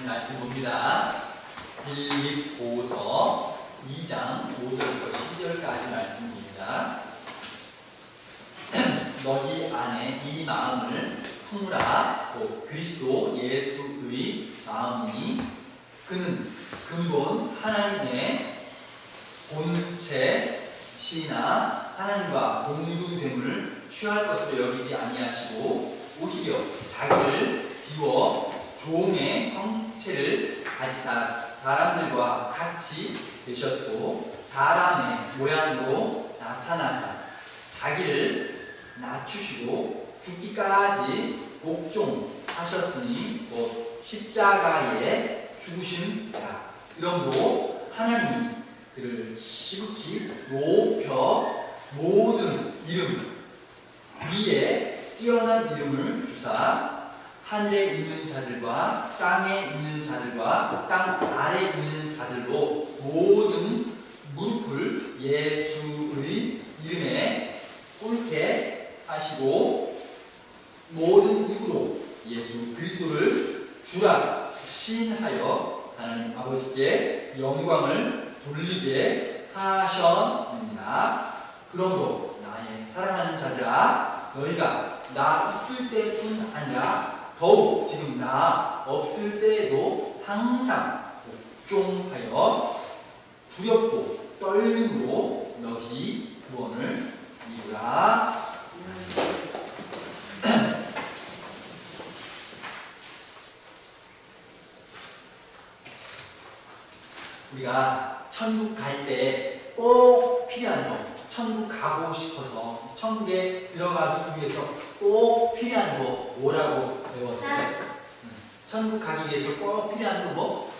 말씀 봅니다. 빌립보서 2장 5절부터 10절까지 말씀입니다. 너희 안에 이 마음을 품으라. 곧 그리스도 예수의 마음이니 그는 근본 하나님의 본체시나 하나님과 동등됨을 취할 것으로 여기지 아니하시고 오히려 자기를 비워 종의 형체를 가지사 사람들과 같이 되셨고 사람의 모양으로 나타나사 자기를 낮추시고 죽기까지 복종하셨으니 곧 십자가에 죽으심이라. 그러므로 하나님이 그를 지극히 높여 모든 이름 위에 뛰어난 이름을 주사 하늘에 있는 자들과 땅에 있는 자들과 땅 아래에 있는 자들로 모든 무릎을 예수의 이름에 꿇게 하시고 모든 입으로 예수 그리스도를 주라 시인하여 하나님 아버지께 영광을 돌리게 하셨느니라. 그러므로 나의 사랑하는 자들아 너희가 나 있을 때뿐 아니라 더욱 지금 나 없을 때에도 항상 복종하여 두렵고 떨림으로 너희 구원을 이루라. 우리가 천국 갈 때 꼭 필요한 거, 천국 가고 싶어서 천국에 들어가기 위해서 꼭 필요한 거 뭐라고 배웠어요? 천국 가기 위해서 꼭 필요한 거 뭐?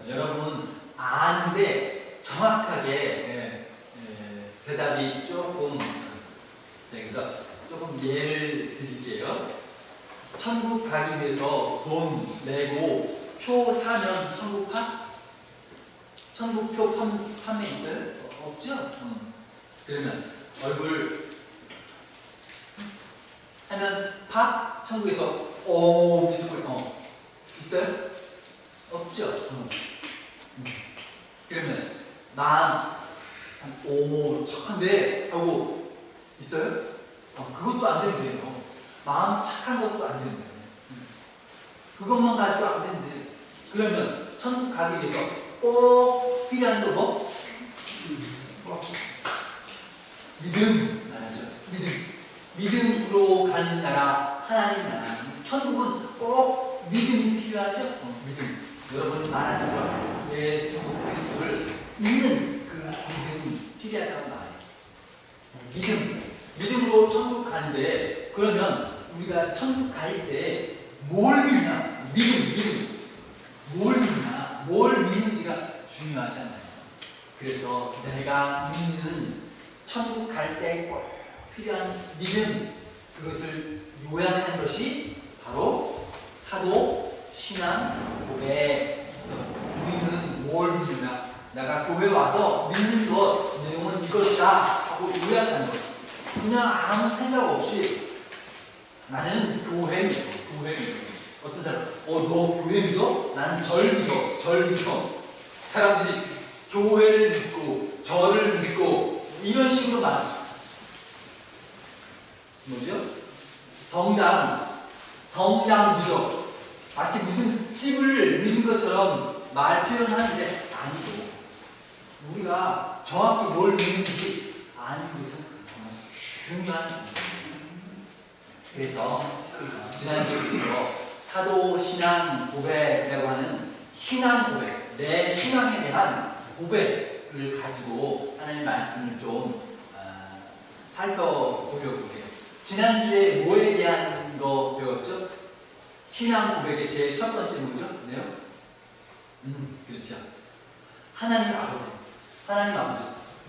여러분 아는데 정확하게 대답이 조금 그래서 조금 예를 드릴게요. 천국 가기 위해서 돈 내고 표 사면 천국 파? 천국표 판매 있어요? 없죠? 그러면 얼굴 하면 파? 천국에서 비스콜 있어요? 없죠? 그러면 마음 착한데 하고 있어요? 그것도 안 된대요. 마음 착한 것도 안 된대요. 그것만 가지고 안 된대. 그러면 천국 가기 위해서 꼭 필요한 거 뭐? 믿음. 믿음으로 가는 나라, 하나님 나라. 천국은 꼭 믿음이 필요하죠? 믿음. 여러분이 말하면서 예수 그리스도를 믿는 그 믿음이 필요하다고 말해요. 믿음으로 천국 가는데 그러면 우리가 천국 갈 때 뭘 믿냐? 믿음. 뭘 믿냐? 뭘 믿는지가 중요하잖아요. 그래서 내가 믿는 천국 갈 때 꼭 필요한 믿음, 그것을 요약한 것이 바로 사도 신앙 고백. 우리는 뭘 믿느냐? 내가 교회 와서 믿는 것, 내용은 이것이다 하고 요약한 것. 그냥 아무 생각 없이 나는 교회 믿어. 어떤 사람? 너 교회 믿어? 나는 절 믿어. 사람들이 교회를 믿고 절을 믿고 이런 식으로 말했어. 뭐죠? 성당 믿어. 마치 무슨 집을 믿는 것처럼 말 표현하는데 아니고 우리가 정확히 뭘 믿는지 아는 것은 중요한 일이에요. 그래서 지난주부터 사도 신앙 고백이라고 하는 신앙 고백, 내 신앙에 대한 고백을 가지고 하나님의 말씀을 좀 살펴보려고 해요. 지난주에 뭐에 대한 거 배웠죠? 신앙 고백의 제 첫 번째 뭐죠? 네요? 그렇죠. 하나님 아버지.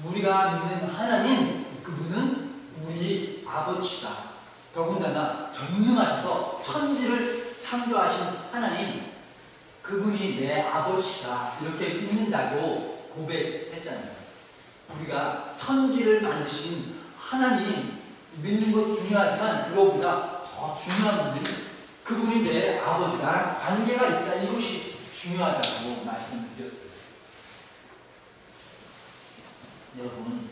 우리가 믿는 하나님, 그분은 우리 아버지시다. 더군다나 전능하셔서 천지를 창조하신 하나님, 그분이 내 아버지시다. 이렇게 믿는다고 고백했잖아요. 우리가 천지를 만드신 하나님 믿는 것 중요하지만 그거보다 더 중요한 분들이 그분이 내 아버지랑 관계가 있다. 이것이 중요하다고 말씀을 드렸어요. 여러분,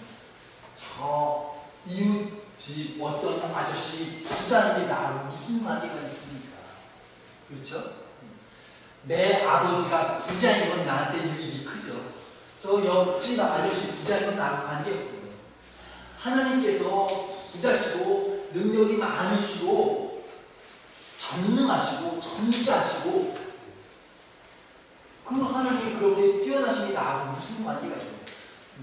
저 이웃집 어떤 아저씨 부자에게 나하고 무슨 관계가 있습니까? 그렇죠? 내 아버지가 부자인 건 나한테 유익이 크죠. 저 옆집 아저씨 부자인 건 나하고 관계없어요. 하나님께서 부자시고 능력이 많으시고 전능하시고 전지하시고 그 하나님이 그렇게 뛰어나신 게 나하고 무슨 관계가 있어요?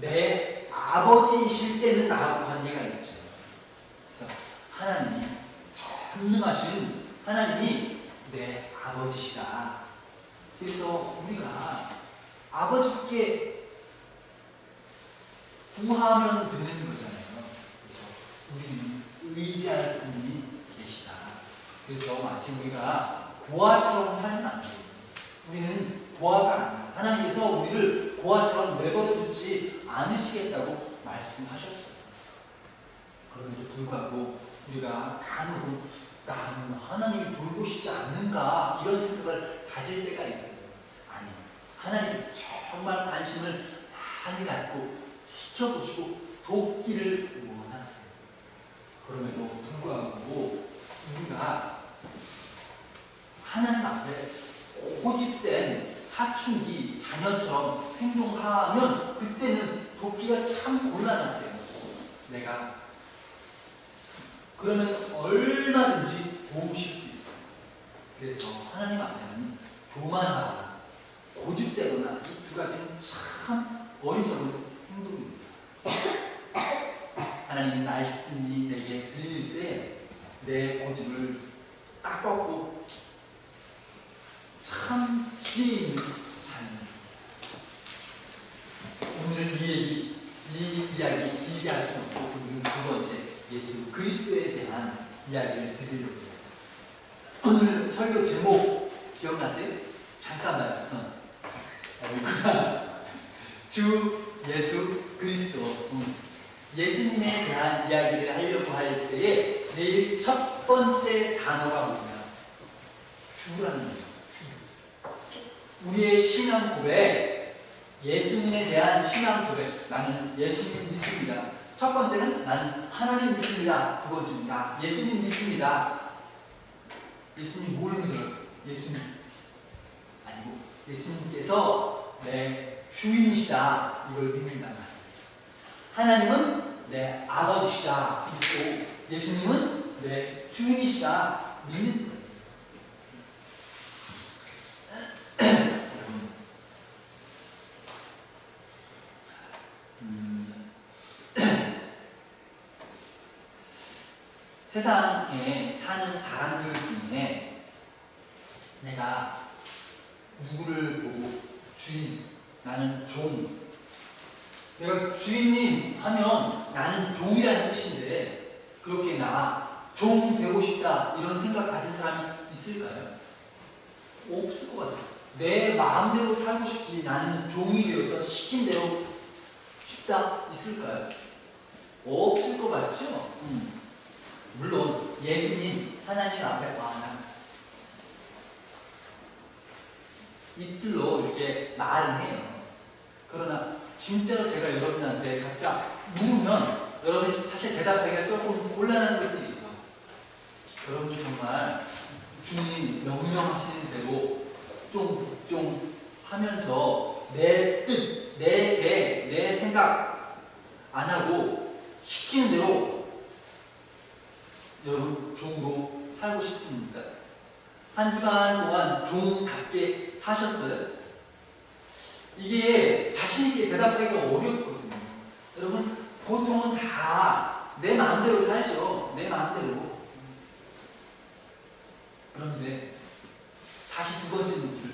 내 아버지이실 때는 나하고 관계가 있죠. 그래서 하나님이 전능하신 하나님이 내 아버지시다. 그래서 우리가 아버지께 구하면 되는 거잖아요. 그래서 우리는 의지할 분이 계시다. 그래서 마치 우리가 고아처럼 살면 안 돼요. 우리는 고아가 아니에요. 하나님께서 우리를 고아처럼 내버려두지 않으시겠다고 말씀하셨어요. 그럼에도 불구하고 우리가 간혹 나는 하나님이 돌보시지 않는가 이런 생각을 가질 때가 있어요. 아니, 하나님께서 정말 관심을 많이 갖고 지켜보시고 돕기를 원하세요. 그럼에도 불구하고 우리가 하나님 앞에 고집센 사춘기 자녀처럼 행동하면 그때는 돕기가 참 곤란하세요. 내가 그러면 얼마든지 도우실 수 있어요. 그래서 하나님 앞에는 교만하거나 고집세거나 이 두 가지는 참 어리석은 행동입니다. 하나님 말씀이 내게 들릴 때 내 고집을 딱 꺾고 참 지혜 있는 자녀. 오늘은 이 이야기 길게 할 수는 없고 오늘은 두 번째 예수 그리스도에 대한 이야기를 드리려고 해요. 오늘 설교 제목 기억나세요? 잠깐만요. 주 예수 그리스도. 예수님에 대한 이야기를 하려고 할 때에 제일 첫 번째 단어가 뭐냐? 주라는 거예요. 주. 우리의 신앙 고백, 예수님에 대한 신앙 고백. 나는 예수님 믿습니다. 첫 번째는 나는 하나님 믿습니다. 두 번째는 나 예수님 믿습니다. 예수님 뭘 믿어요? 예수님 아니고 예수님께서 내 주인이시다 이걸 믿는단 말이에요. 하나님은 내 아버지시다 믿고 예수님은 내 주인이시다 믿는 거예요. 세상에 사는 사람들 중에 내가 누구를 보고 주인, 나는 종, 내가 주인님 하면 나는 종이라는 뜻인데 그렇게 나 종 되고 싶다 이런 생각 가진 사람이 있을까요? 없을 것 같아요. 내 마음대로 살고 싶지 나는 종이 되어서 시킨 대로 싶다 있을까요? 없을 것 같죠? 물론 예수님 하나님 앞에 나 입술로 이렇게 말은 해요. 그러나 진짜로 제가 여러분한테 각자 물으면 여러분이 사실 대답하기가 조금 곤란한 것들이 있어. 여러분이 정말 주님 명령하시는 대로 좀 하면서 내 뜻, 내 계획, 내 생각 안 하고 시키는 대로 여러분 종으로 살고 싶습니다. 한 주간 동안 종답게 사셨어요? 이게 자신있게 대답하기가 어렵거든요. 여러분 보통은 다 내 마음대로 살죠. 내 마음대로. 그런데 다시 두 번째 문제를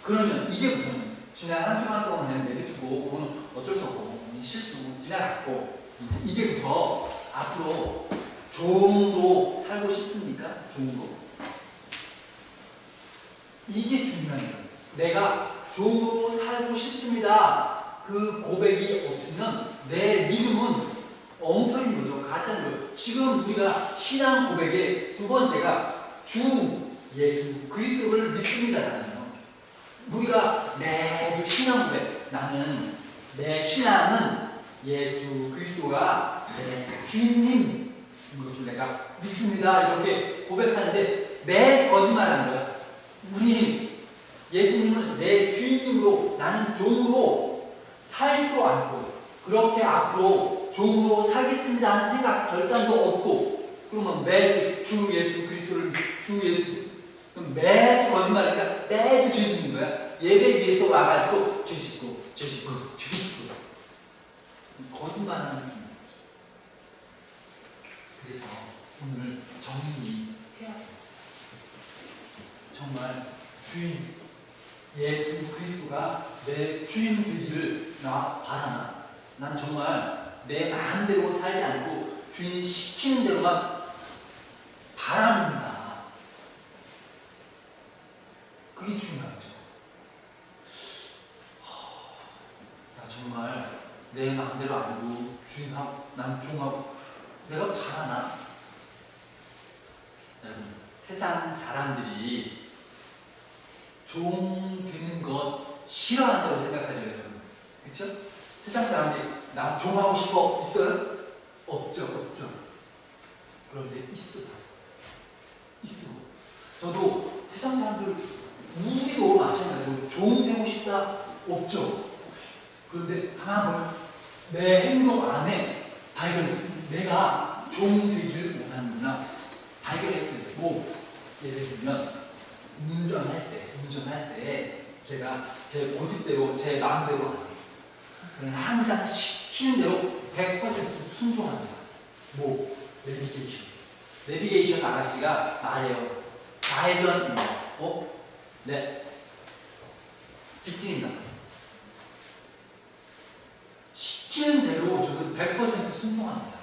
그러면 이제부터는 지난 한 주간 동안 그냥 내려두고 그거는 어쩔 수 없고 실수 지나갔고 이제부터 앞으로 종으로 살고 싶습니까? 종으로. 이게 중요한 거예요. 내가 종으로 살고 싶습니다. 그 고백이 없으면 내 믿음은 엉터리인 거죠. 가짜인 거예요. 지금 우리가 신앙 고백의 두 번째가 주 예수 그리스도를 믿습니다잖아요. 우리가 매주 신앙 고백, 나는 내 신앙은 예수 그리스도가 내 주인님 이것을 내가 믿습니다 이렇게 고백하는데 매 거짓말하는 거야. 우리 예수님을 내 주인님으로 나는 종으로 살지도 않고 그렇게 앞으로 종으로 살겠습니다 하는 생각 절단도 없고 그러면 매주 주 예수 그리스도를 주 예수 그럼 매주 거짓말하니까 매주 죄 짓는 거야. 예배 위해서 와가지고 죄 짓고 죄 짓고 죄 짓고 거짓말하는 거야. 그래서 오늘 정리해야 돼. 정말 주인 예수 그리스도가 내 주인 되기를 나 바라나? 난 정말 내 마음대로 살지 않고 주인 시키는 대로만 바랍니다. 그게 중요하죠. 나 정말 내 마음대로 아니고 주인하고 난 종하고 내가 바라나? 여러분, 세상 사람들이 종 되는 것 싫어한다고 생각하죠, 여러분. 그렇죠? 세상 사람들이 나 종하고 싶어 있어요? 없죠. 그런데 있어요. 저도 세상 사람들 우리도 마찬가지로 종 되고 싶다 없죠. 그런데 가만 보면 내 행동 안에 발견했어요. 내가 종 되기를 원하는구나 발견했어요. 뭐 예를 들면 운전할 때 제가 제 고집대로 제 마음대로 안 해요. 그냥 항상 시키는 대로 100% 순종합니다. 뭐 내비게이션 아가씨가 말해요. 좌회전입니다. 네. 직진입니다. 시키는 대로 저는 100% 순종합니다.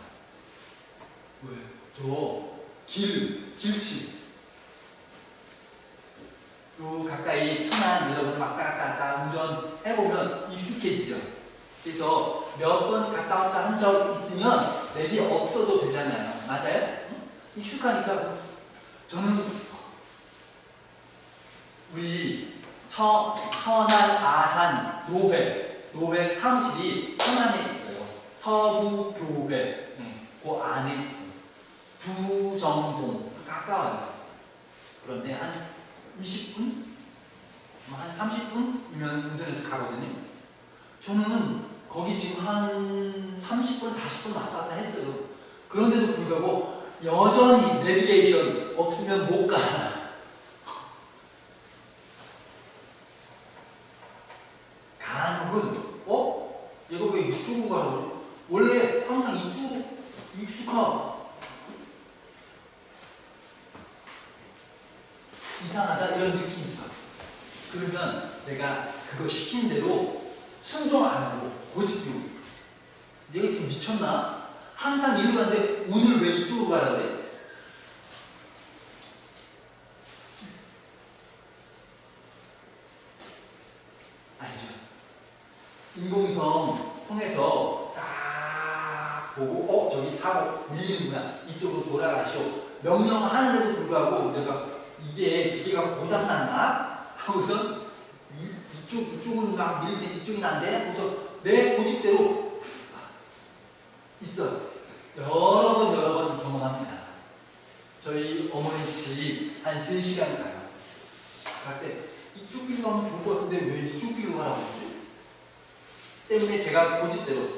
왜? 저 길치 요 가까이 천안 여러분 왔다 갔다 운전해보면 익숙해지죠. 그래서 몇 번 갔다 왔다 한 적 있으면 랩이 없어도 되잖아요. 맞아요? 익숙하니까 저는 우리 천안 아산 노회 사무실이 천안에 있어요. 서부교회 그 안에 있어요. 부정동 가까워요. 그런데 한 20분? 한 30분이면 운전해서 가거든요. 저는 거기 지금 한 30분, 40분 왔다 갔다 했어요. 그런데도 불구하고 여전히 내비게이션 없으면 못 가. 간혹은 얘가 왜 이쪽으로 가라고? 원래 항상 이쪽으로 익숙하. 이상하다 이런 느낌이 있어. 그러면 제가 그거 시킨 대로 순종 안 하고 고집대로 내가 지금 미쳤나? 항상 이리로 가는데 오늘 왜 이쪽으로 가라 그래? 알죠? 인공위성 통해서 딱 보고 저기 사고 밀리는구나 이쪽으로 돌아가시오 명령하는데도 불구하고 내가 이게 기계가 고장났나? 하고서 이쪽은 막 밀리는데 이쪽이 난데 그래서 내 고집대로 있어. 여러 번 경험합니다. 저희 어머니 집 한 3시간 가요. 갈 때 이쪽 길로 가면 좋을 것 같은데 왜 이쪽 길로 가라고 하지? 때문에 제가 고집대로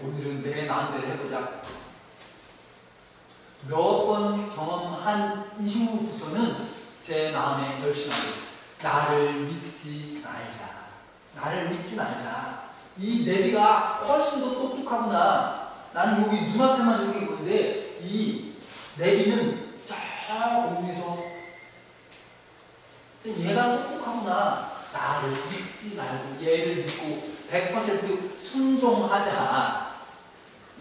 오늘은 내 마음대로 해보자. 몇 번 경험한 이후부터는 제 마음에 결심하고 나를 믿지 말자. 이 내비가 훨씬 더 똑똑하구나. 나는 여기 눈앞에만 여기 있는데 이 내비는 저 공중에서 얘가 똑똑하구나. 나를 믿지 말고 얘를 믿고 100% 순종하자.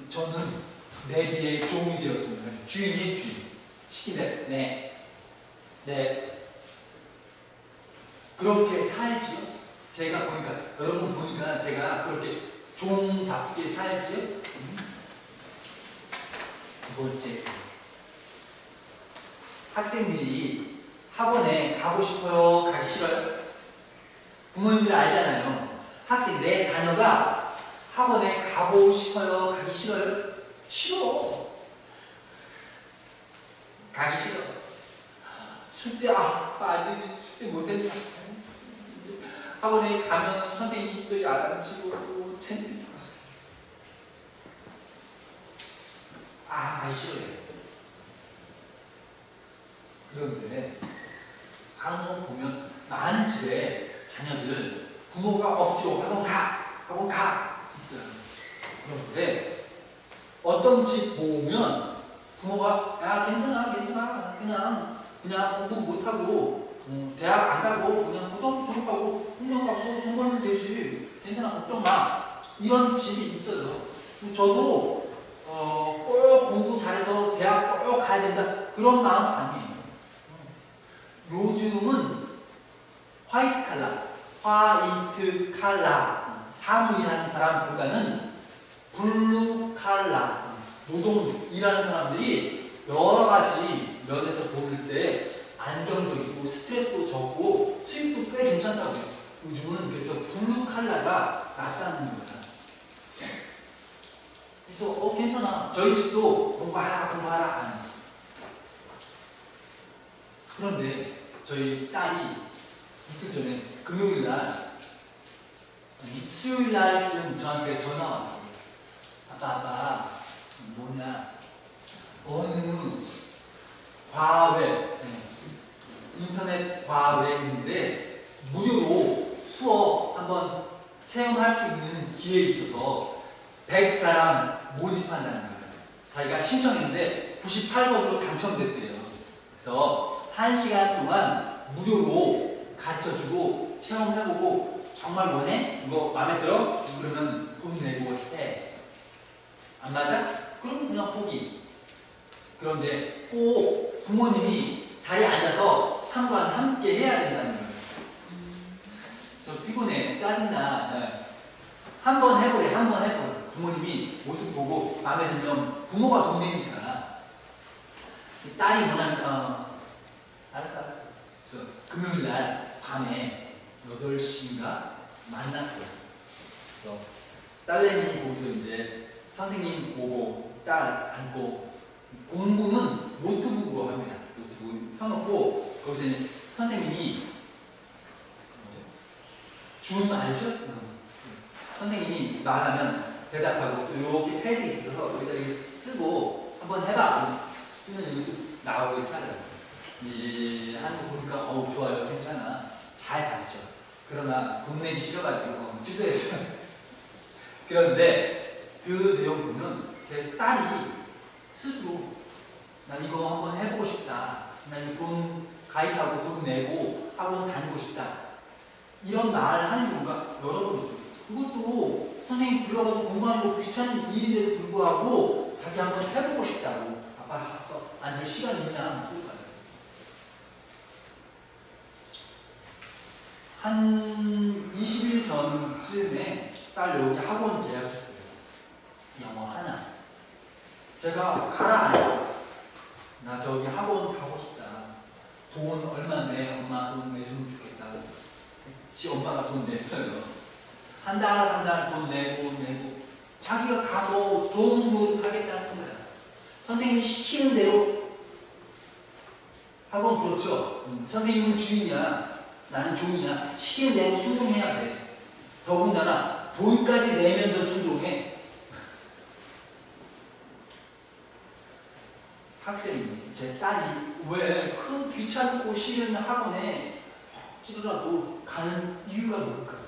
저는 내비의 종이 되었습니다. 주인의 주인. 시키네. 네. 그렇게 살지요. 제가 보니까, 여러분 보니까 제가 그렇게 종답게 살지요. 두 번째. 학생들이 학원에 가고 싶어요? 가기 싫어요? 부모님들 알잖아요. 학생, 내 자녀가 학원에 가고 싶어요? 가기 싫어요? 싫어. 가기 싫어. 숙제, 아직 숙제 못했다. 학원에 가면 선생님이 또 야단치고 챙기고. 가기 싫어요. 그런데 간혹 보면 많은 집에 자녀들 부모가 억지로 학원 가 있어요. 그런데 어떤 집 보면 부모가 야 괜찮아 그냥 공부 못하고 대학 안 가고 그냥 고등학교 졸업하고 학원 가고 돈 벌면 되지 괜찮아 걱정 마 이런 집이 있어요. 저도 꼭 공부 잘해서 대학 꼭 가야 된다 그런 마음 아니에요. 요즘은 화이트 칼라 사무일하는 사람보다는 블루 칼라 노동 일하는 사람들이 여러 가지 면에서 볼 때 안정도 있고 스트레스도 적고 수입도 꽤 괜찮다고 해요. 요즘은 그래서 블루 칼라가 낫다는 거야. 그래서 괜찮아. 저희 집도 공부하라. 그런데 저희 딸이 이틀 전에 금요일날 수요일날쯤 저한테 전화 왔어요. 아빠 어느 과외 인터넷 과외인데 무료로 수업 한번 체험할 수 있는 기회에 있어서 100사람 모집한다는 거예요. 자기가 신청했는데 98번으로 당첨됐대요. 그래서 1시간 동안 무료로 가르쳐주고 체험해보고 정말 원해? 이거 마음에 들어? 그러면 돈 내고 해. 안 맞아? 그럼 그냥 포기. 그런데 꼭 부모님이 자리에 앉아서 참관 함께 해야 된다는 거예요. 저 피곤해, 짜증나. 한번 해보래. 부모님이 모습 보고 마음에 들면 부모가 돈 내니까. 딸이 원하니까 알았어. 그래서 금요일날 밤에 8시인가 만났어요. 그래서 딸내미 거기서 이제 선생님 보고 딸 앉고 공부는 노트북으로 합니다. 노트북 펴놓고 거기서 이제 선생님이 줌 알죠? 선생님이 말하면 대답하고 이렇게 패드 있어서 여기다 이렇게 쓰고 한번 해봐. 쓰면 여기 나오고 이렇게 하더라고요. 하는 거 보니까 좋아요. 괜찮아. 잘 가르쳐. 그러나 돈 내기 싫어가지고 취소했어요. 그런데 그 내용 보면 제 딸이 스스로 나 이거 한번 해보고 싶다. 나 이거 돈 가입하고 돈 내고 학원 다니고 싶다. 이런 말을 하는 경우가 여러 번 있어요. 그것도 선생님 불러가지고 공부하는 거 귀찮은 일인데도 불구하고 자기 한번 해보고 싶다고 아빠 가서 앉을 시간 있냐 물어봐요. 한 20일 전쯤에 딸 여기 학원 예약했어요. 영어 하나. 제가 가라 안 해요. 나 저기 학원 가고 싶다. 돈 얼마 내? 엄마 돈 내주면 좋겠다. 지 엄마가 돈 냈어요. 한 달 돈 내고 자기가 가서 좋은 노릇 하겠다는 거야. 선생님이 시키는 대로 학원 그렇죠. 선생님은 주인이야. 나는 종이야. 시키는 대로 순종해야 돼. 더군다나 돈까지 내면서 순종해. 학생이 제 딸이 왜 큰 귀찮고 싫은 학원에 억지로라도 가는 이유가 뭘까?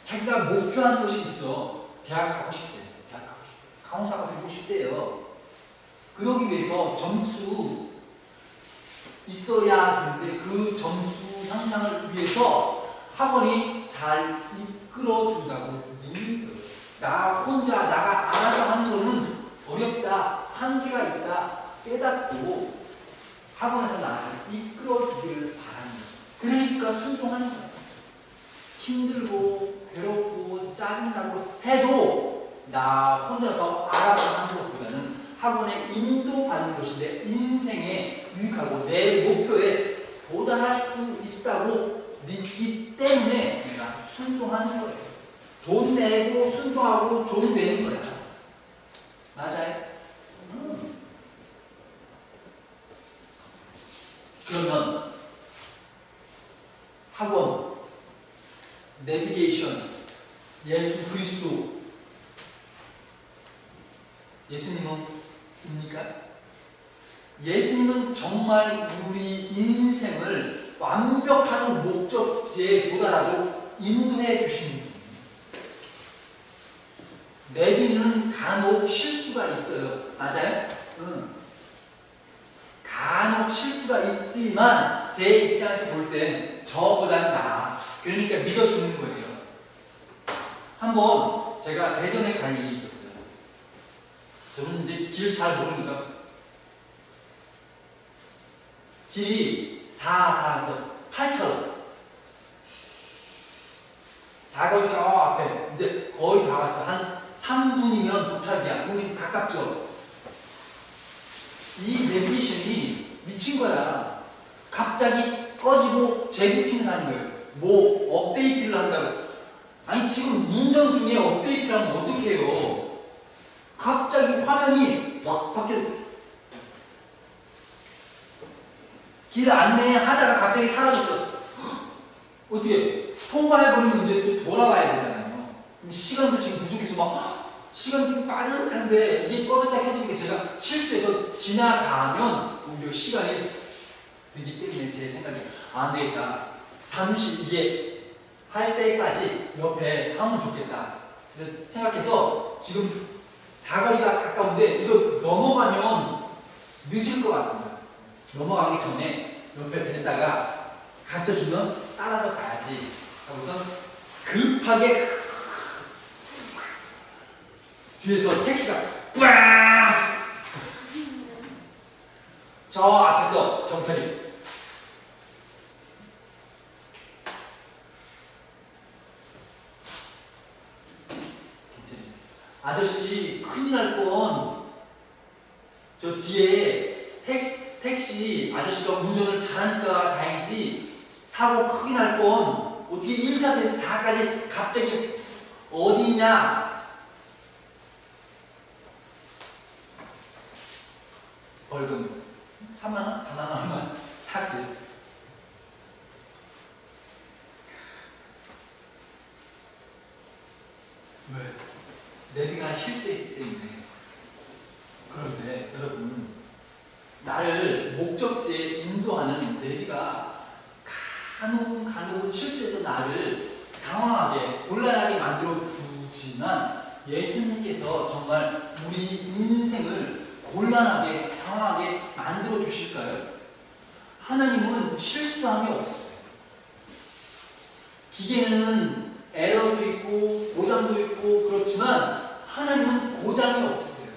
자기가 목표한 것이 있어. 대학 가고 싶대. 강사가 되고 싶대요. 그러기 위해서 점수 있어야 하는데 그 점수 향상을 위해서 학원이 잘 이끌어준다고 믿는 거예요. 나 혼자 나가 알아서 하는 거는 어렵다. 한계가 있다. 깨닫고 학원에서 나를 이끌어주기를 바라는 거예요. 그러니까 순종하는 거예요. 힘들고 괴롭고 짜증나고 해도 나 혼자서 알아서 하는 것보다는 학원에 인도받는 것인데 인생에 유익하고 내 목표에 도달할 수 있다고 믿기 때문에 내가 순종하는 거예요. 돈 내고 순종하고 돈 내는 거야. 맞아요? 그러면 학원, 내비게이션, 예수 그리스도, 예수님은 입니까? 예수님은 정말 우리 인생을 완벽한 목적지에 도달하도록 인도해 주십니다. 내비는 간혹 실수가 있어요. 맞아요? 간혹 실수가 있지만 제 입장에서 볼 땐 저보단 나아. 그러니까 믿어주는 거예요. 한번 제가 대전에 갈 일이 있었어요. 저는 이제 길 잘 모르니까 길이 4에서 8차로 4거리 저 앞에 이제 거의 다 왔어. 한 3분이면 도착이야. 거기 가깝죠. 이 내비게이션이 미친 거야. 갑자기 꺼지고 재부팅을 하는 거예요. 뭐 업데이트를 한다고. 아니 지금 운전 중에 업데이트를 하면 어떻게 해요? 갑자기 화면이 확 바뀌어. 길 안내하다가 갑자기 사라졌어. 어떻게 통과해버리면 이제 또 돌아와야 되잖아요. 시간도 지금 부족해서 막 시간 지금 빠듯한데 이게 꺼졌다 켜지니까 제가 실수해서 지나가면 오히려 시간이 되기 때문에 제 생각에 안 되겠다. 잠시 이게 할 때까지 옆에 하면 좋겠다. 생각해서 지금 사거리가 가까운데 이거 넘어가면 늦을 것 같은 거야. 넘어가기 전에 옆에 뱉다가 갖춰주면 따라서 가야지 하고서 급하게 뒤에서 택시가 꽝! 저 앞에서 경찰이 아저씨 큰일 날 뻔. 저 뒤에 택시 아저씨가 운전을 잘하니까 다행이지 사고 크게 날 뻔. 어떻게 1차선에서 4까지 갑자기 어디 있냐? 벌금 3만원? 4만원만 탔지. 왜? 내비가 실수했기 때문에. 그런데 여러분, 나를 목적지에 인도하는 내비가 간혹 실수해서 나를 당황하게 곤란하게 만들어 주지만 예수님께서 정말 우리 인생을 곤란하게 당황하게 만들어 주실까요? 하나님은 실수함이 없었어요. 기계는 에러도 있고 고장도 있고 그렇지만 하나님은 고장이 없으세요.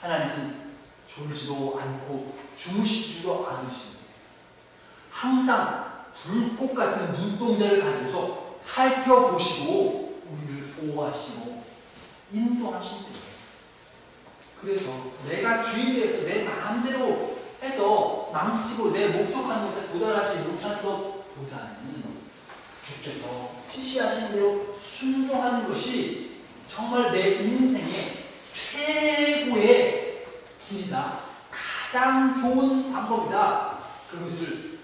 하나님은 졸지도 않고 주무시지도 않으십니다. 항상 불꽃 같은 눈동자를 가지고서 살펴보시고 우리를 보호하시고 인도하신대요. 그래서 내가 주인되어서 내 마음대로 해서 망치고 내 목적한 곳에 도달하지 못한 것보다는 주께서 지시하신 대로 순종하는 것이 정말 내 인생의 최고의 길이다. 가장 좋은 방법이다. 그것을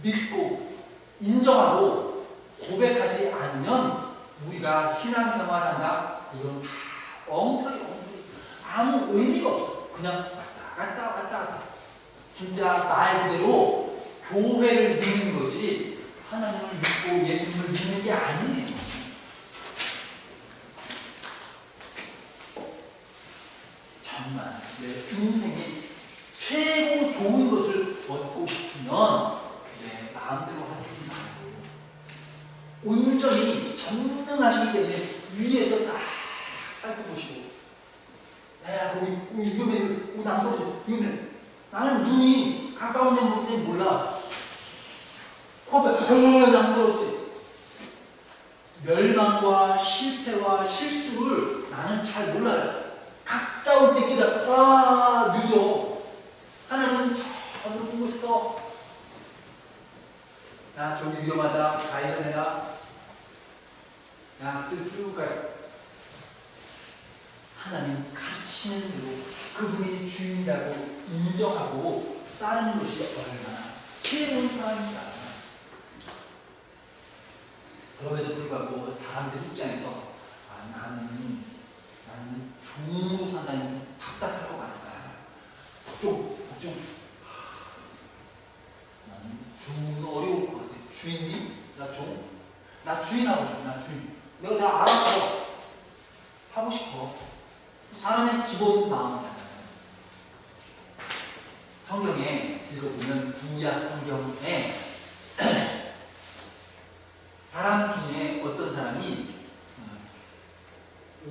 믿고 인정하고 고백하지 않으면 우리가 신앙생활한다. 이건 다 엉터리 아무 의미가 없어. 그냥 왔다. 진짜 말 그대로 교회를 믿는 거지 하나님을 믿고 예수님을 믿는 게 아니에요. 정말 내 인생이 최고 좋은 것을 얻고 싶으면 내 마음대로 하지 말고 온전히 전능하시기 때문에 위에서 딱 살펴보시고 야, 거기 위험해. 남 떨어져. 위험해. 나는 눈이 가까운 데 볼 땐 몰라. 코앞에 남 떨어지. 멸망과 실패와 실수를 나는 잘 몰라요. 가까울 때 끼다 늦어. 하나님은 저 높은 곳에서 위험하다, 가해자내라. 야, 쭉 가요. 하나님 가르치시는 대로 그분이 주인이라고 인정하고 따르는 것이 얼마나 새로운 사람인가. 그럼에도 불구하고 사람들 입장에서 나는 종으로 산다니 좀 답답할 것 같아. 복종. 나는 종은 어려울 것 같아. 주인님? 나 종? 나 주인하고 싶어. 나 주인. 내가 알아서 하고 싶어. 사람의 기본 마음이잖아요. 성경에 읽어보면 구약 성경에 사람 중에 어떤 사람이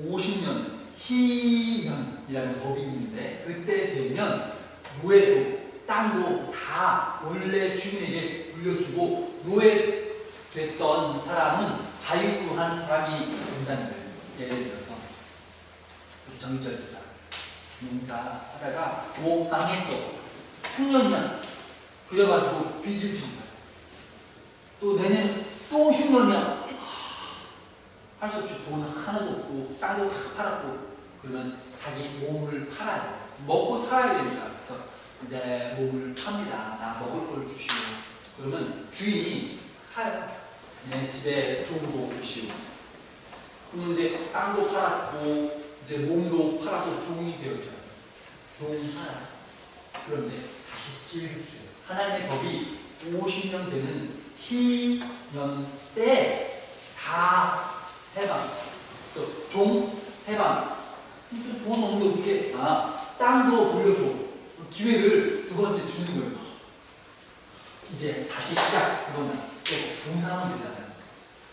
50년 희년이라는 법이 있는데 그때 되면 노예도 땅도 다 원래 주인에게 물려주고 노예됐던 사람은 자유한 사람이 된다는 거예요. 예를 들어서 정의절 지사 농사하다가 망했어. 흉년이야. 그래가지고 빚을 진 거야. 또 내년 또 흉년이야. 할 수 없이 돈 하나도 없고 땅도 다 팔았고 그러면 자기 몸을 팔아요. 먹고 살아야 되니까. 그래서 이제 몸을 팝니다. 나 먹을 걸 주시오. 그러면 주인이 사요. 내 집에 종으로 오시오. 그러면 이제 땅도 팔았고 이제 몸도 팔아서 종이 되었잖아요. 종이 사요. 그런데 다시 기회를 주세요. 하나님의 법이 50년 되는 희년 때 다 해방. 그래서 종 해방. 돈 없는데 어떻게? 땅도 돌려줘. 기회를 두 번째 주는 거예요. 이제 다시 시작. 그거는 또 봉사하면 되잖아요.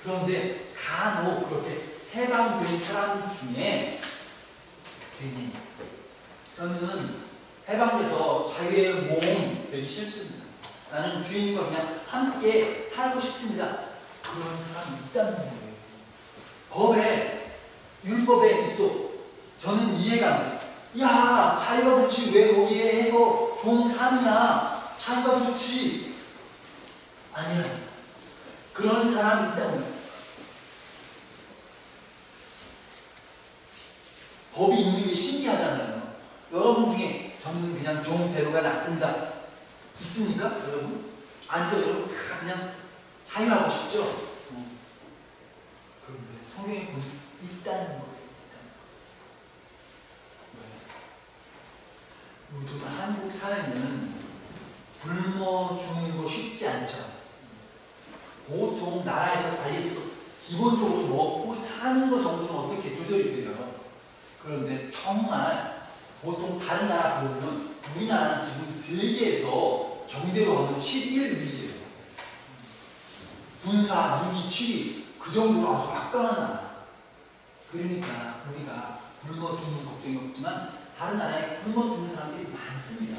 그런데 간혹 그렇게 해방된 사람 중에 괜히 저는 해방돼서 자유의 몸 되기 싫습니다. 나는 주인과 그냥 함께 살고 싶습니다. 그런 사람이 있다는 거예요. 법에, 율법에 있어. 저는 이해가 안 돼요. 야, 자유가 좋지. 왜 거기에 해서 종 사느냐. 자유가 좋지. 아니라 그런 사람이 있다는 거예요. 법이 있는 게 신기하잖아요. 여러분 중에 저는 그냥 종대로가 낫습니다. 있습니까? 여러분? 아니죠. 여러분 다 그냥 자유하고 싶죠? 그런데 성경에 보면 있다는 거예요. 요즘 한국 사회는 굶어 죽는 거 쉽지 않죠. 보통 나라에서 관리해서 기본적으로 먹고 사는 거 정도는 어떻게 조절이 돼요. 그런데 정말 보통 다른 나라 보면 우리나라는 지금 세계에서 경제로는 11위예요. 군사, 무기, 치리 그 정도로 아주 막강한 나라. 그러니까 우리가 굶어 죽는 걱정이 없지만 다른 나라에 굶어 죽는 사람들이 많습니다.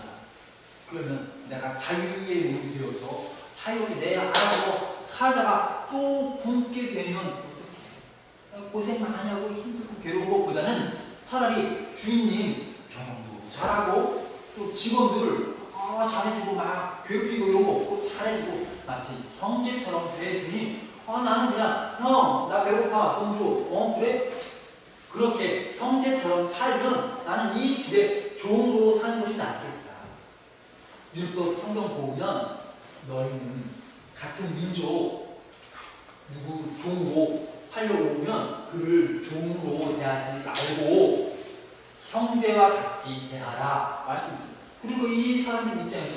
그러면 내가 자유의 몸이 되어서 자유롭게 내 알아서 살다가 또 굶게 되면 어떡해. 고생 많이 하고 힘들고 괴로운 것보다는 차라리 주인님 경험도 잘하고 또 직원들을 잘해주고 막 괴롭히고 이런 거 없고 잘해주고 마치 형제처럼 대해주니 나는 그냥 형 나 배고파 돈 줘. 그래? 그렇게 형제처럼 살면 나는 이 집에 종으로 사는 것이 낫겠다. 율법 성경 보면 너희는 같은 민족 누구 종으로 하려고 오면 그를 종으로 대하지 말고 형제와 같이 대하라 말씀했습니다. 그리고 이 사람들 입장에서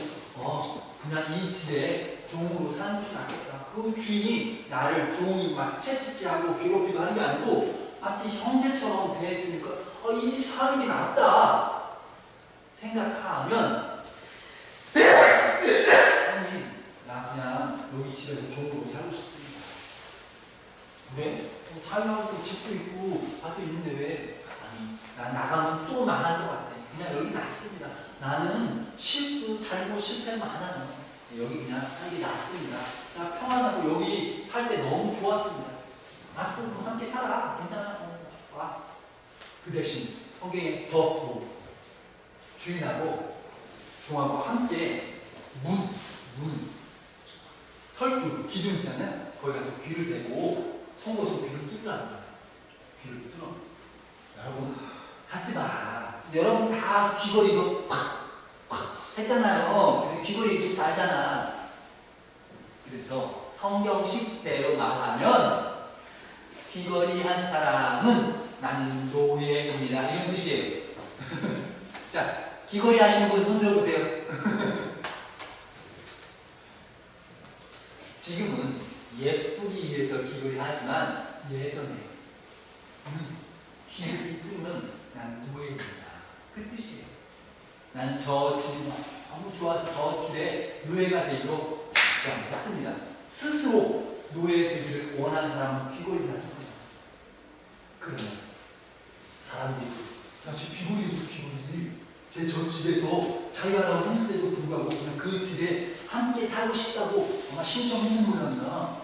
그냥 이 집에 종으로 사는 것이 낫겠다. 그 주인이 나를 종이 막 채찍질하고 괴롭히고 하는 게 아니고 마치 형제처럼 대해주니까 이 집 사는 게 낫다 생각하면 형님 나 그냥 여기 집에서 종으로 살고 싶습니다. 왜? 자유하고 집도 있고 밭도 있는데 왜? 아니 난 나가면 또 망할 것 같아. 그냥 여기 낫습니다. 나는 실수, 잘못, 실패 많아요. 여기 그냥 하는 게 낫습니다. 나 평안하고 여기 살 때 너무 좋았습니다. 낫습니다. 함께 살아. 괜찮아. 와. 그 대신 성경에 더 주인하고 종하고 함께 설주, 기둥 있잖아요. 거기 가서 귀를 대고 송곳으로 귀를 뚫으라는 거야. 귀를 뚫어. 여러분 하지 마. 여러분 다 귀걸이도 팍팍 했잖아요. 그래서 귀걸이 이렇게 다 하잖아. 그래서 성경식대로 말하면 귀걸이 한 사람은 나는 노예입니다. 이런 뜻이에요. 자, 귀걸이 하시는 분 손 들어보세요. 지금은 예쁘기 위해서 귀걸이 하지만 예전에 귀를 뚫으면 난 노예입니다. 그 뜻이에요. 난 저 집이 너무 좋아서 저 집에 노예가 되기로 작정했습니다. 스스로 노예 되기를 원하는 사람은 귀걸이를 하잖아요. 그러면 사람들이 야, 저 귀걸이에서 귀걸이 저 집에서 자유하라고 했는데도 불구하고 그냥 그 집에 함께 살고 싶다고 아마 신청했는 모양이다.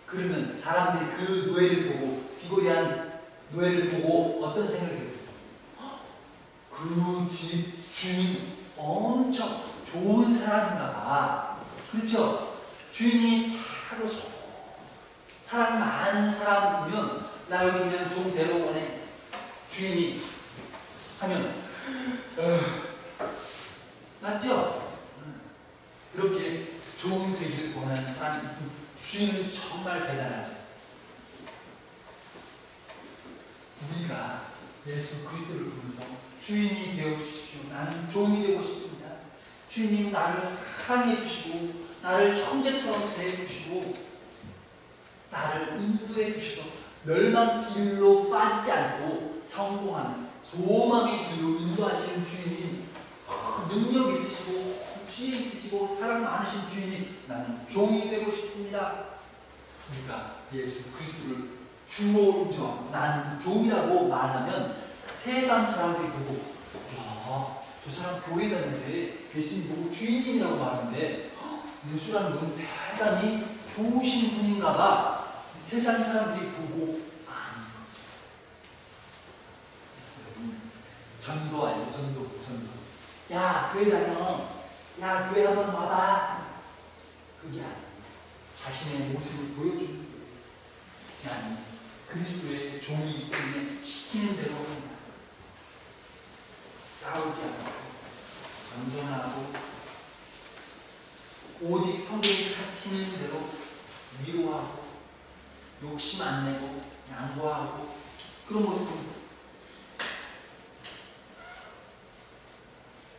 그러면 사람들이 그 노예를 보고 귀걸이한 노예를 보고 어떤 생각이 들었어요? 그 집 주인 엄청 좋은 사람인가 봐. 그렇죠? 주인이 착하고 사람 많은 사람이면 나 여기 그냥 좀 데려오네. 주인이 하면 맞죠? 그렇게 좋은 되기를 원하는 사람이 있으면 주인은 정말 대단하죠. 우리가 예수 그리스도를 보면서 주인이 되어주십시오. 나는 종이 되고 싶습니다. 주인님 나를 사랑해 주시고 나를 형제처럼 대해주시고 나를 인도해 주셔서 멸망 길로 빠지지 않고 성공하는 소망의 길로 인도하시는 주인님, 능력 있으시고 지혜 있으시고 사랑 많으신 주인님, 나는 종이 되고 싶습니다. 우리가 예수 그리스도를 주로 인정하고 나는 종이라고 말하면 세상 사람들이 보고 야, 저 사람 교회 다니는데 예수님 보고 주인님이라고 말하는데 예수라는 분은 대단히 좋으신 분인가 봐. 세상 사람들이 보고 아는 거죠. 전도 알죠? 전도. 야, 교회 다녀. 야, 교회 한번 와봐. 그게 아니에요. 자신의 모습을 보여주는 거예요. 나는 그리스도의 종이기 때문에 시키는 대로 합니다. 싸우지 않고 겸손하고 오직 성경이 가르치는 대로 위로하고 욕심 안 내고 양보하고 그런 모습을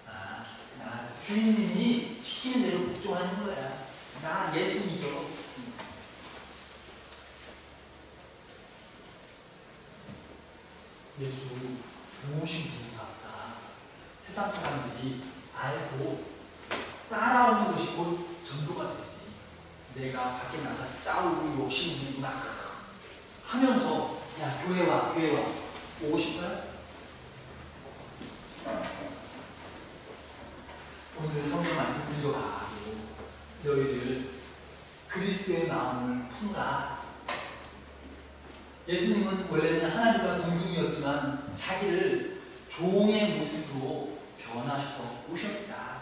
나 주인님이 시키는 대로 복종하는 거야. 나 예수 믿어. 예수 좋으신 분인 것 같다. 세상 사람들이 알고 따라오는 것이 곧 전도가 되지. 내가 밖에 나가서 싸우고 욕심부리고 막 하면서 야, 교회 와. 오고 싶어요? 오늘 성경 말씀 읽어봐. 너희들 그리스도의 마음을 품으라. 예수님은 원래는 하나님과 동등이었지만 자기를 종의 모습으로 변하셔서 오셨다.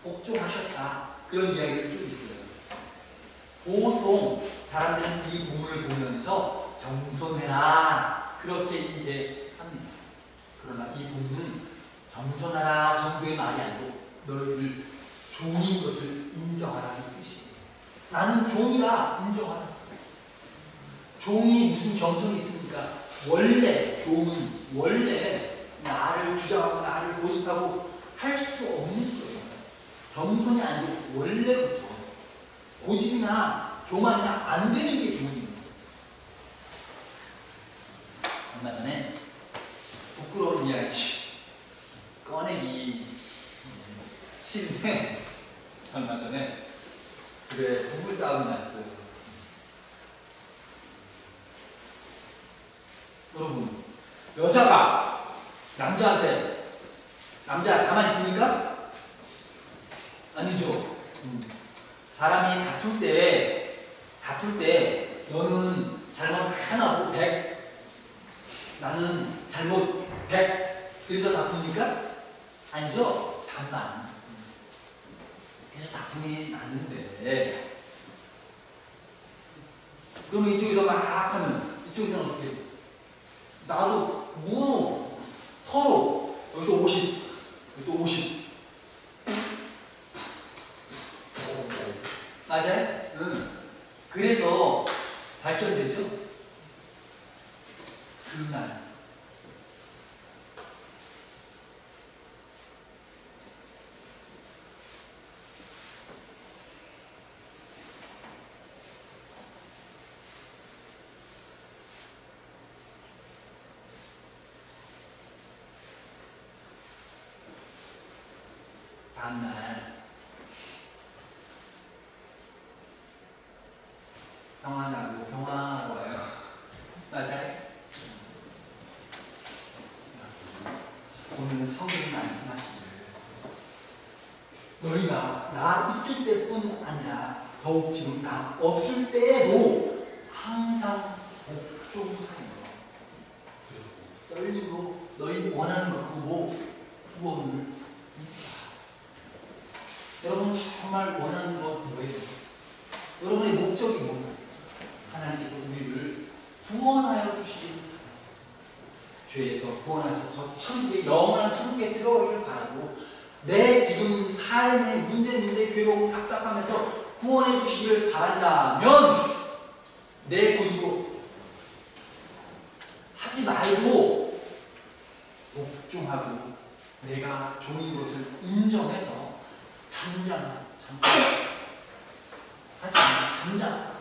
복종하셨다. 그런 이야기를 쭉 있어요. 보통 사람들은 이 본문을 보면서 겸손해라 그렇게 이해합니다. 그러나 이 본문은 겸손하라 정도의 말이 아니고 너희들 종인 것을 인정하라는 뜻이에요. 나는 종이다 인정하라. 종이 무슨 겸손이 있습니까? 원래 종은 원래 나를 주장하고 나를 고집하고 할 수 없는 거예요. 겸손이 아니고 원래부터 고집이나 교만이나 안 되는 게 종입니다. 얼마 전에 부끄러운 이야기 꺼내기 싫은데 얼마 전에 그래 부부싸움이 났어요. 여러분 여자가 남자한테 남자 가만히 있습니까? 아니죠. 사람이 다툴 때 너는 잘못 하나고 100 나는 잘못 100 그래서 다툽니까? 아니죠. 반반. 그래서 다툼이 났는데 그러면 이쪽에서 막 하면 이쪽에서는 어떻게 해요? 나도 무릎 서로 여기서 50 여기 또 50 맞아요? 응. 그래서 발전되죠? 그날 다음날 평안하고 평안하고 와요. 맞아요? 오늘 성경이 말씀하시기를 너희가 나 있을 때뿐 아니라 더욱 지금 나 없을 때에도 항상 복종하여 떨림으로 너희 원하는 것 그거 구원을 여러분 정말 원하는 것 뭐예요? 여러분의 목적이 뭐예요? 하나님께서 우리를 구원하여 주시길 죄에서 구원하셔서 저 천국에 영원한 천국에 들어가길 바라고 내 지금 삶의 문제 괴로움 답답하면서 구원해 주시기를 바란다면 내 고집으로 하지 말고 복종하고 내가 종인 것을 인정해서 잠잠 하지 않아 잠잠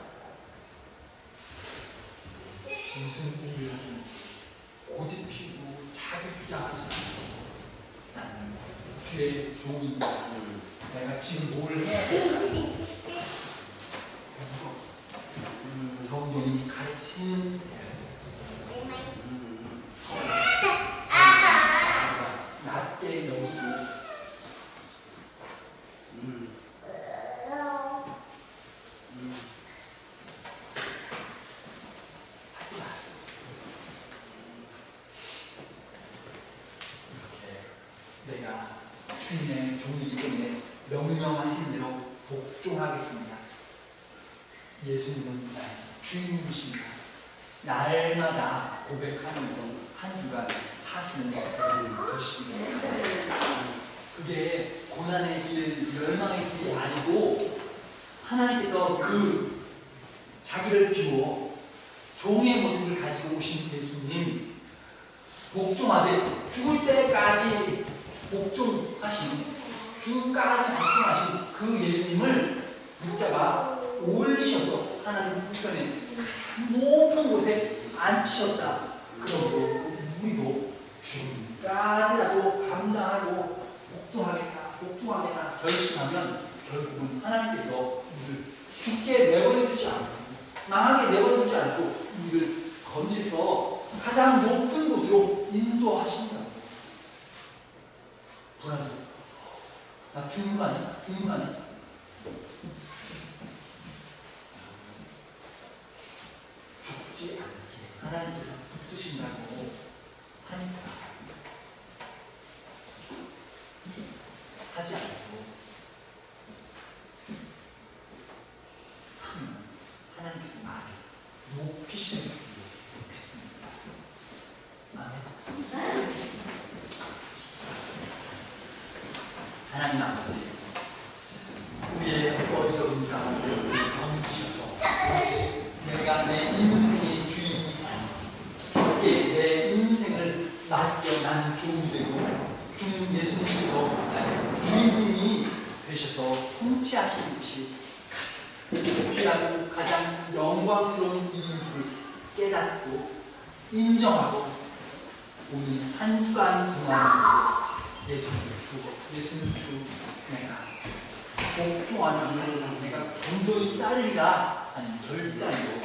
무슨 일을 하든지 고집 피우고 자기 주장하지 않고 나는 주의 종인다. 내가 지금 뭘 해야 될까? 성경이 가르치는 낮게 여기고 내가 주님의 종이기 때문에 명령하신 대로 복종하겠습니다. 예수님은 나의 주인이십니다. 날마다 고백하면서 한 주간 사시는 것입니다. 그게 고난의 길, 멸망의 길이 아니고 하나님께서 그 자기를 비워 종의 모습을 가지고 오신 예수님 복종하되 죽을 때까지 복종하신 죽음까지 복종하신 그 예수님을 문자가 올리셔서 하나님 우편에 가장 높은 곳에 앉히셨다. 그러므로 우리도 죽음까지라도 감당하고 복종하겠다 결심하면 결국은 하나님께서 우리를 죽게 내버려두지 않고 망하게 내버려두지 않고 우리를 건져서 가장 높은 곳으로 인도하신다고. 불안해. 나 죽는 거 아니야? 죽는 거 아니야? 죽지 않게 하나님께서 붙드신다고 하니까 하지 않고 하면 하나님께서 나를 높이시는 줄 믿습니다. 아멘. 하나님 아버지, 우리의 어리석은 가운데 건지셔서 내가 내 인생의 주인이 아니고 주께 내 인생을 맡겨 난 종이 되고 주님 예수님께서 나의 주인님이 되셔서 통치하시는 것이 가장 귀하고 가장 영광스러운 일인 줄 깨닫고 인정하고 오늘 한 주간 동안 예수님 주 내가 복종하면서 내가 건조히 따르리라 하는 결단으로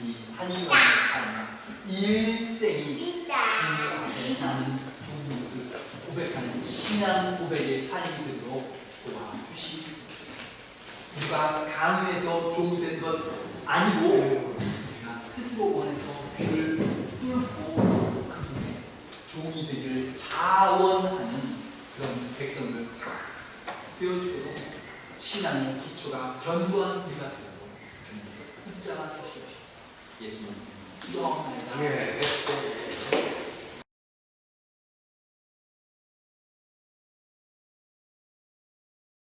이 한 주간의 삶 일생이 주님 앞에 나는 좋은 것을 고백하는 신앙 고백의 삶이 되도록 도와주시기 누가 강요해서 종이 된 것 아니고 내가 스스로 원해서 귀를 뚫고 그분의 종이 되기를 자원하는 그런 백성들 되어주도록 신앙의 기초가 견고한 우리가 되도록 주님께 붙잡아 주시옵시고 예수님 예. 영원하다.